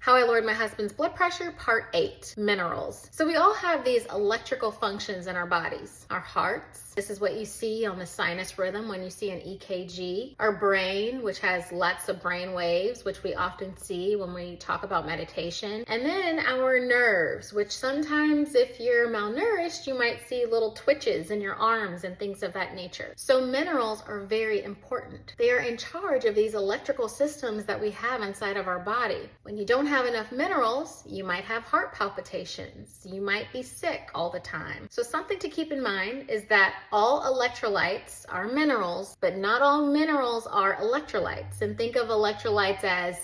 How I Lowered My Husband's Blood Pressure, Part 8, Minerals. So we all have these electrical functions in our bodies. Our hearts, this is what you see on the sinus rhythm when you see an EKG. Our brain, which has lots of brain waves, which we often see when we talk about meditation. And then our nerves, which sometimes if you're malnourished, you might see little twitches in your arms and things of that nature. So minerals are very important. They are in charge of these electrical systems that we have inside of our body. When you don't have enough minerals, you might have heart palpitations. You might be sick all the time. So something to keep in mind is that all electrolytes are minerals, but not all minerals are electrolytes. And think of electrolytes as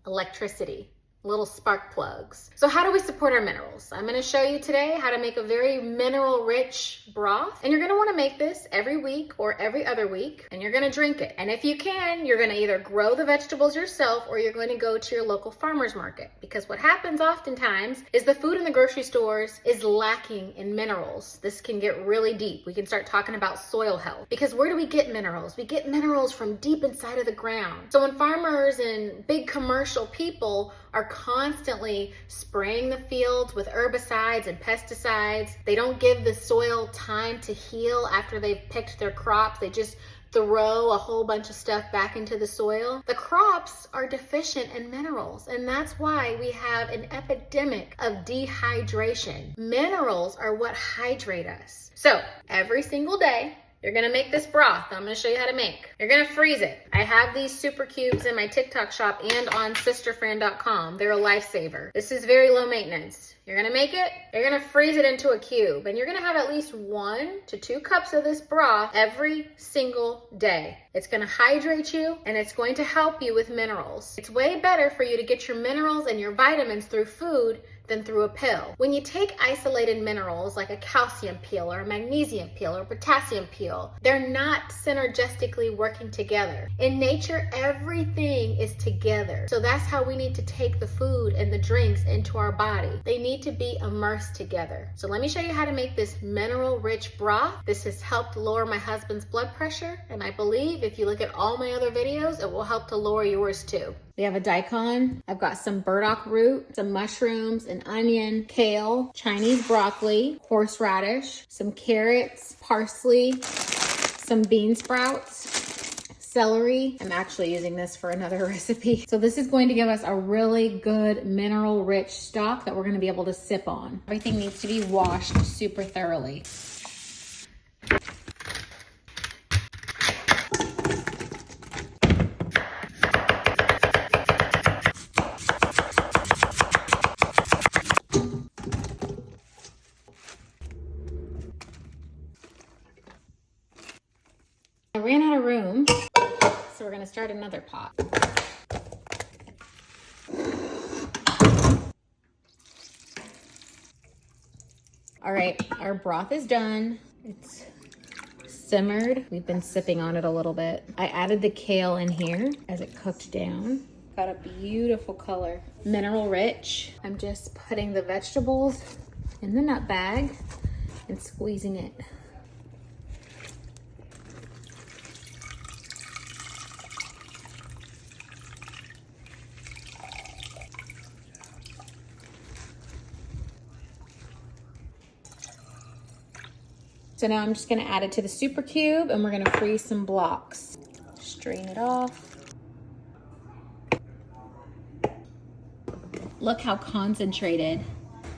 electricity, little spark plugs. So how do we support our minerals? I'm gonna show you today how to make a very mineral-rich broth. And you're gonna wanna make this every week or every other week, and you're gonna drink it. And if you can, you're gonna either grow the vegetables yourself or you're going to go to your local farmer's market. Because what happens oftentimes is the food in the grocery stores is lacking in minerals. This can get really deep. We can start talking about soil health. Because where do we get minerals? We get minerals from deep inside of the ground. So when farmers and big commercial people are constantly spraying the fields with herbicides and pesticides, they don't give the soil time to heal after they've picked their crops. They just throw a whole bunch of stuff back into the soil. The crops are deficient in minerals, and that's why we have an epidemic of dehydration. Minerals are what hydrate us. So every single day, you're gonna make this broth I'm gonna show you how to make. You're gonna freeze it. I have these super cubes in my TikTok shop and on sisterfriend.com. They're a lifesaver. This is very low maintenance. You're gonna make it, you're gonna freeze it into a cube, and you're gonna have at least 1 to 2 cups of this broth every single day. It's gonna hydrate you, and it's going to help you with minerals. It's way better for you to get your minerals and your vitamins through food than through a pill. When you take isolated minerals like a calcium pill or a magnesium pill or potassium pill, they're not synergistically working together. In nature, everything is together. So that's how we need to take the food and the drinks into our body. They need to be immersed together. So let me show you how to make this mineral-rich broth. This has helped lower my husband's blood pressure, and I believe if you look at all my other videos, it will help to lower yours too. We have a daikon. I've got some burdock root, some mushrooms, an onion, kale, Chinese broccoli, horseradish, some carrots, parsley, some bean sprouts, celery. I'm actually using this for another recipe. So this is going to give us a really good mineral-rich stock that we're gonna be able to sip on. Everything needs to be washed super thoroughly. I ran out of room, so we're gonna start another pot. All right, our broth is done. It's simmered. We've been sipping on it a little bit. I added the kale in here as it cooked down. Got a beautiful color, mineral rich. I'm just putting the vegetables in the nut bag and squeezing it. So now I'm just gonna add it to the super cube and we're gonna freeze some blocks. Strain it off. Look how concentrated.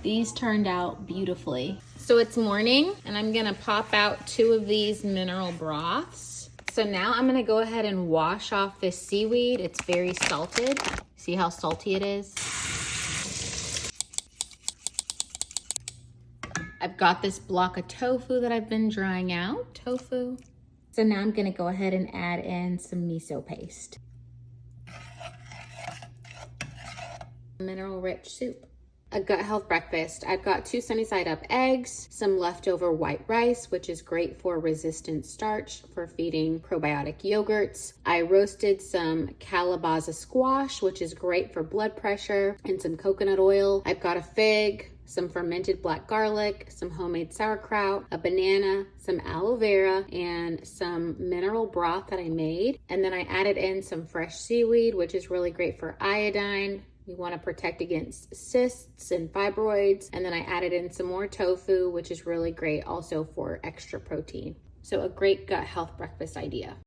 These turned out beautifully. So it's morning and I'm gonna pop out 2 of these mineral broths. So now I'm gonna go ahead and wash off this seaweed. It's very salted. See how salty it is? I've got this block of tofu that I've been drying out, tofu. So now I'm gonna go ahead and add in some miso paste. Mineral rich soup. A gut health breakfast. I've got 2 sunny side up eggs, some leftover white rice, which is great for resistant starch for feeding probiotic yogurts. I roasted some calabaza squash, which is great for blood pressure, and some coconut oil. I've got a fig, some fermented black garlic, some homemade sauerkraut, a banana, some aloe vera, and some mineral broth that I made. And then I added in some fresh seaweed, which is really great for iodine, We want to protect against cysts and fibroids. And then I added in some more tofu, which is really great also for extra protein. So a great gut health breakfast idea.